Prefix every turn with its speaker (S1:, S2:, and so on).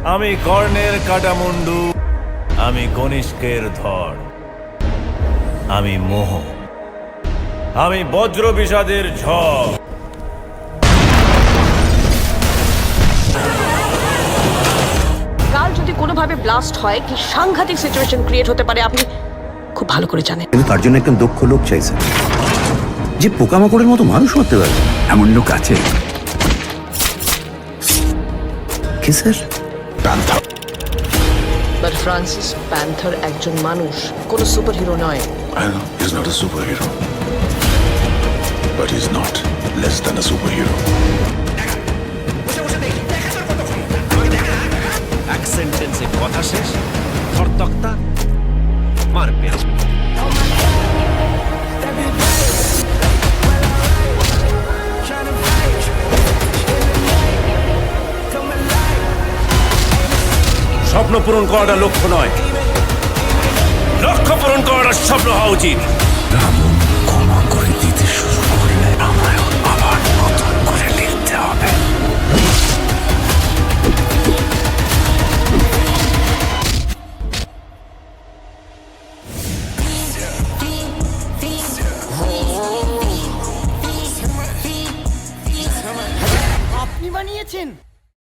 S1: আমি কর্ণের কাটামুন্ডু, আমি কনিষ্কের ধর, আমি মোহ, আমি বজ্র বিষাদের ঝড়।
S2: কাল যদি কোনোভাবে ব্লাস্ট হয় কি সাংঘাতিক সিচুয়েশন ক্রিয়েট হতে পারে আপনি খুব ভালো করে জানেন।
S3: কিন্তু তার জন্য একজন দক্ষ লোক চাইছে, যে পোকামাকড়ের মতো মানুষ মারতে পারবে। এমন লোক আছে কি স্যার?
S2: বাট ফ্রান্সিস প্যান্থার একজন মানুষ, কোনো সুপারহিরো নয়।
S4: I know he's not a superhero, but he's not less than a superhero.
S5: এক সেন্টেন্সে কথা শেষ, হরতক্তা মার পেঁয়াজ।
S1: স্বপ্ন পূরণ করাটা লক্ষ্য নয়, লক্ষ্য পূরণ করাটা স্বপ্ন হওয়া উচিত।
S3: রাবণ ক্ষমা করে দিতে শুরু করলে আমায় আবার নতুন করে লিখতে হবে।
S6: আপনি বানিয়েছেন?